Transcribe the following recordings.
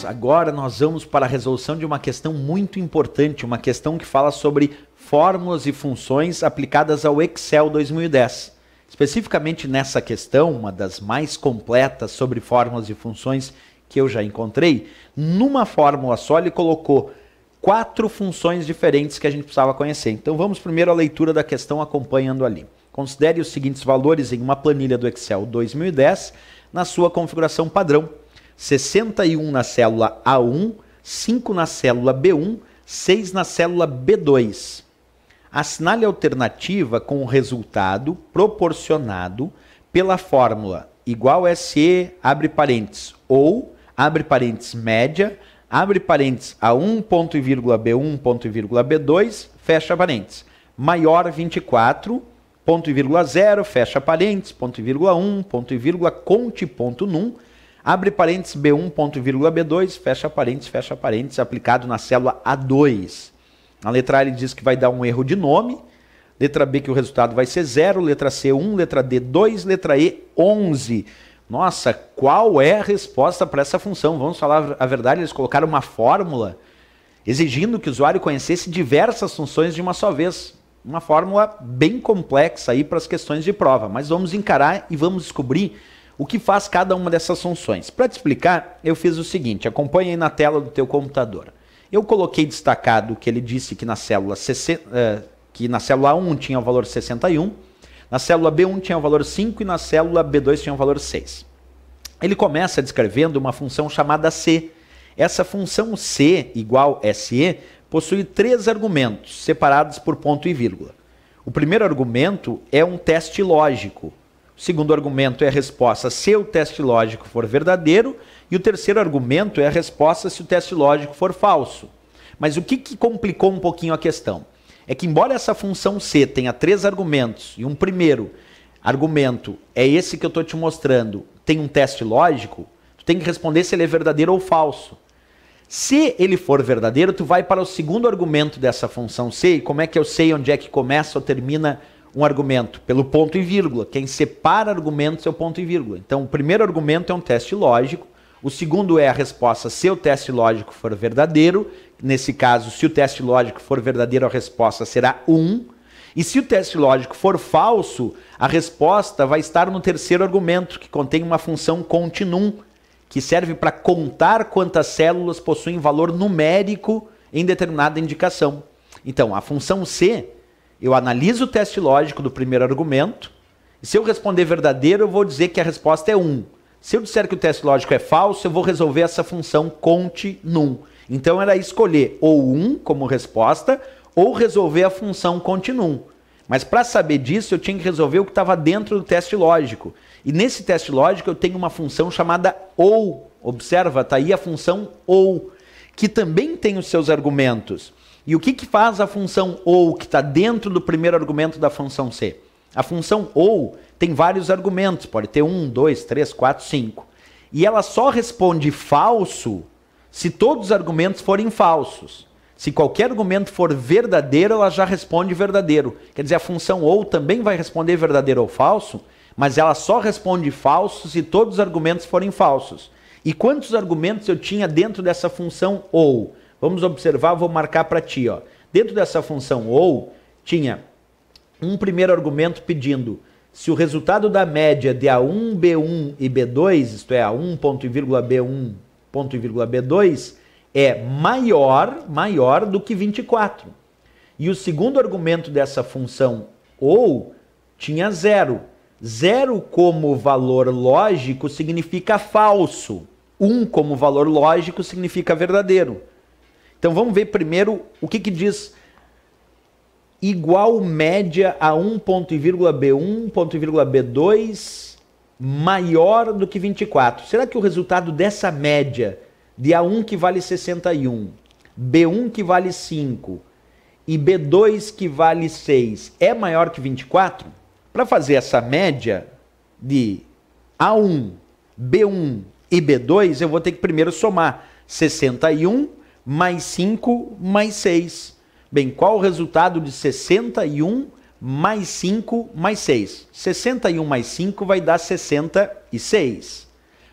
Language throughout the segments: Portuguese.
alunos, agora nós vamos para a resolução de uma questão muito importante, uma questão que fala sobre fórmulas e funções aplicadas ao Excel 2010. Especificamente nessa questão, uma das mais completas sobre fórmulas e funções que eu já encontrei, numa fórmula só ele colocou 4 funções diferentes que a gente precisava conhecer. Então vamos primeiro à leitura da questão acompanhando ali. Considere os seguintes valores em uma planilha do Excel 2010 na sua configuração padrão. 61 na célula A1, 5 na célula B1, 6 na célula B2. Assinale a alternativa com o resultado proporcionado pela fórmula igual SE, abre parênteses, ou, abre parênteses, média, abre parênteses, A1, ponto e vírgula, B1, ponto e vírgula, B2, fecha parênteses, maior 24, ponto e vírgula 0, fecha parênteses, ponto e vírgula 1, ponto e vírgula, conte ponto num, abre parênteses, B1, ponto e vírgula, B2, fecha parênteses, aplicado na célula A2. Na letra A ele diz que vai dar um erro de nome, letra B que o resultado vai ser 0, letra C 1, letra D 2, letra E 11. Nossa, qual é a resposta para essa função? Vamos falar a verdade, eles colocaram uma fórmula exigindo que o usuário conhecesse diversas funções de uma só vez. Uma fórmula bem complexa aí para as questões de prova, mas vamos encarar e vamos descobrir o que faz cada uma dessas funções. Para te explicar, eu fiz o seguinte, acompanha aí na tela do teu computador. Eu coloquei destacado que ele disse que na célula, que na célula A1 tinha o valor 61, na célula B1 tinha o valor 5 e na célula B2 tinha o valor 6. Ele começa descrevendo uma função chamada C. Essa função C igual SE possui 3 argumentos separados por ponto e vírgula. O primeiro argumento é um teste lógico. O segundo argumento é a resposta se o teste lógico for verdadeiro. E o terceiro argumento é a resposta se o teste lógico for falso. Mas o que complicou um pouquinho a questão? É que embora essa função C tenha 3 argumentos, e um primeiro argumento é esse que eu estou te mostrando, tem um teste lógico, tu tem que responder se ele é verdadeiro ou falso. Se ele for verdadeiro, tu vai para o segundo argumento dessa função C, e como é que eu sei onde é que começa ou termina um argumento? Pelo ponto e vírgula. Quem separa argumentos é o ponto e vírgula. Então, o primeiro argumento é um teste lógico, o segundo é a resposta se o teste lógico for verdadeiro. Nesse caso, se o teste lógico for verdadeiro, a resposta será 1. E se o teste lógico for falso, a resposta vai estar no terceiro argumento, que contém uma função continum, que serve para contar quantas células possuem valor numérico em determinada indicação. Então, a função C, eu analiso o teste lógico do primeiro argumento, e se eu responder verdadeiro, eu vou dizer que a resposta é 1. Se eu disser que o teste lógico é falso, eu vou resolver essa função conte num. Então era escolher ou 1 como resposta, ou resolver a função conte num. Mas para saber disso, eu tinha que resolver o que estava dentro do teste lógico. E nesse teste lógico eu tenho uma função chamada ou. Observa, está aí a função ou, que também tem os seus argumentos. E o que faz a função ou, que está dentro do primeiro argumento da função C? A função ou tem vários argumentos, pode ter 1, 2, 3, 4, 5. E ela só responde falso se todos os argumentos forem falsos. Se qualquer argumento for verdadeiro, ela já responde verdadeiro. Quer dizer, a função ou também vai responder verdadeiro ou falso, mas ela só responde falso se todos os argumentos forem falsos. E quantos argumentos eu tinha dentro dessa função ou? Vamos observar, vou marcar para ti. Ó. Dentro dessa função ou, tinha um primeiro argumento pedindo se o resultado da média de A1, B1 e B2, isto é, A1, ponto e vírgula, B1, ponto e vírgula, B2, é maior do que 24. E o segundo argumento dessa função ou tinha 0. 0 como valor lógico significa falso. 1 como valor lógico significa verdadeiro. Então vamos ver primeiro o que diz igual média a 1 ponto e vírgula B1, ponto e vírgula B2 maior do que 24. Será que o resultado dessa média de A1 que vale 61, B1 que vale 5 e B2 que vale 6 é maior que 24? Para fazer essa média de A1, B1 e B2, eu vou ter que primeiro somar 61 mais 5 mais 6. Bem, qual o resultado de 61 mais 5 mais 6? 61 mais 5 vai dar 66.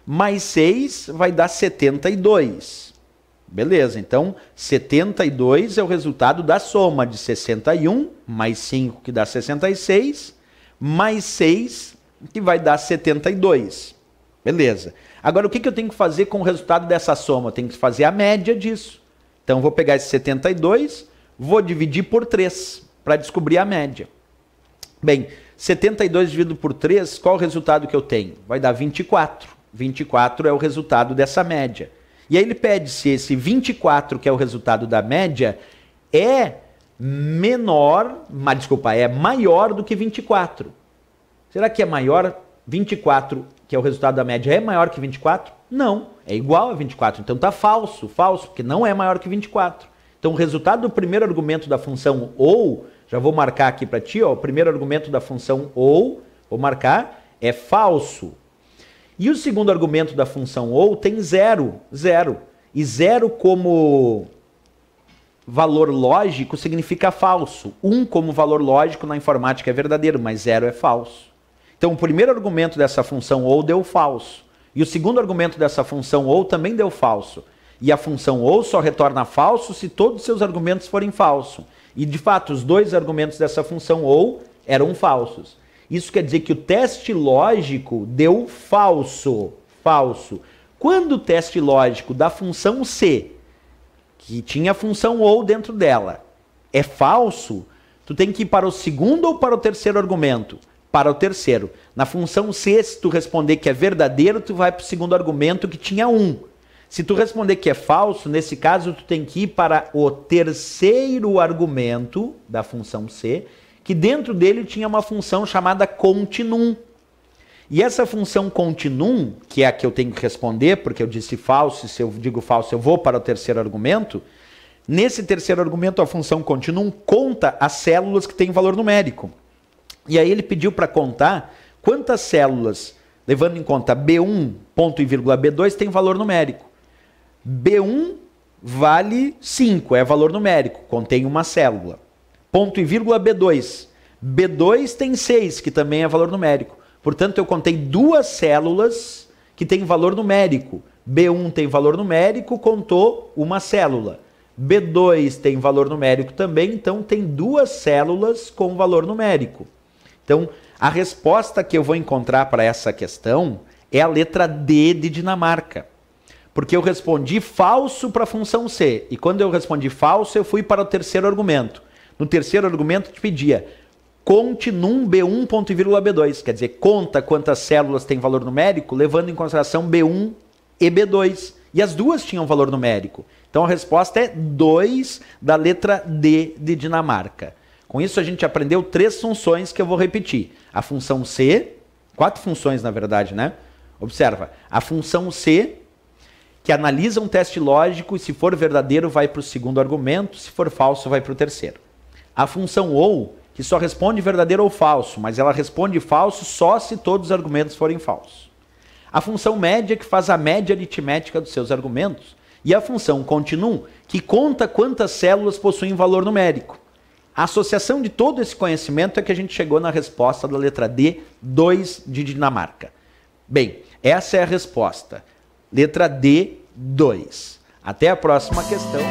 mais 6 vai dar 72. Beleza, então 72 é o resultado da soma de 61 mais 5, que dá 66, mais 6, que vai dar 72. Beleza. Agora, o que eu tenho que fazer com o resultado dessa soma? Eu tenho que fazer a média disso. Então, eu vou pegar esse 72, vou dividir por 3 para descobrir a média. Bem, 72 dividido por 3, qual o resultado que eu tenho? Vai dar 24. 24 é o resultado dessa média. E aí ele pede se esse 24, que é o resultado da média, é maior do que 24. Será que é maior? 24, que é o resultado da média, é maior que 24? Não, é igual a 24. Então está falso, porque não é maior que 24. Então o resultado do primeiro argumento da função ou, já vou marcar aqui para ti, ó, o primeiro argumento da função ou, vou marcar, é falso. E o segundo argumento da função ou tem 0. E 0 como valor lógico significa falso. 1 como valor lógico na informática é verdadeiro, mas 0 é falso. Então o primeiro argumento dessa função ou deu falso. E o segundo argumento dessa função ou também deu falso. E a função ou só retorna falso se todos os seus argumentos forem falsos. E de fato, os dois argumentos dessa função ou eram falsos. Isso quer dizer que o teste lógico deu falso. Quando o teste lógico da função C, que tinha a função ou dentro dela, é falso, tu tem que ir para o segundo ou para o terceiro argumento? Para o terceiro. Na função C, se tu responder que é verdadeiro, tu vai para o segundo argumento que tinha 1. Se tu responder que é falso, nesse caso tu tem que ir para o terceiro argumento da função C, que dentro dele tinha uma função chamada continuum. E essa função continuum, que é a que eu tenho que responder, porque eu disse falso, se eu digo falso eu vou para o terceiro argumento, nesse terceiro argumento a função continuum conta as células que têm valor numérico. E aí ele pediu para contar quantas células, levando em conta B1, ponto e vírgula B2, tem valor numérico. B1 vale 5, é valor numérico, contém uma célula. Ponto e vírgula B2. B2 tem 6, que também é valor numérico. Portanto, eu contei 2 células que têm valor numérico. B1 tem valor numérico, contou uma célula. B2 tem valor numérico também, então tem 2 células com valor numérico. Então, a resposta que eu vou encontrar para essa questão é a letra D de Dinamarca. Porque eu respondi falso para a função C. E quando eu respondi falso, eu fui para o terceiro argumento. No terceiro argumento, eu te pedia continuum B1, ponto e vírgula B2. Quer dizer, conta quantas células tem valor numérico, levando em consideração B1 e B2. E as duas tinham valor numérico. Então a resposta é 2 da letra D de Dinamarca. Com isso a gente aprendeu 3 funções que eu vou repetir. A função C, 4 funções na verdade, né? Observa, a função C, que analisa um teste lógico e se for verdadeiro vai para o segundo argumento, se for falso vai para o terceiro. A função OU, que só responde verdadeiro ou falso, mas ela responde falso só se todos os argumentos forem falsos. A função média, que faz a média aritmética dos seus argumentos. E a função continuum, que conta quantas células possuem valor numérico. A associação de todo esse conhecimento é que a gente chegou na resposta da letra D, 2 de Dinamarca. Bem, essa é a resposta. Letra D, 2. Até a próxima questão.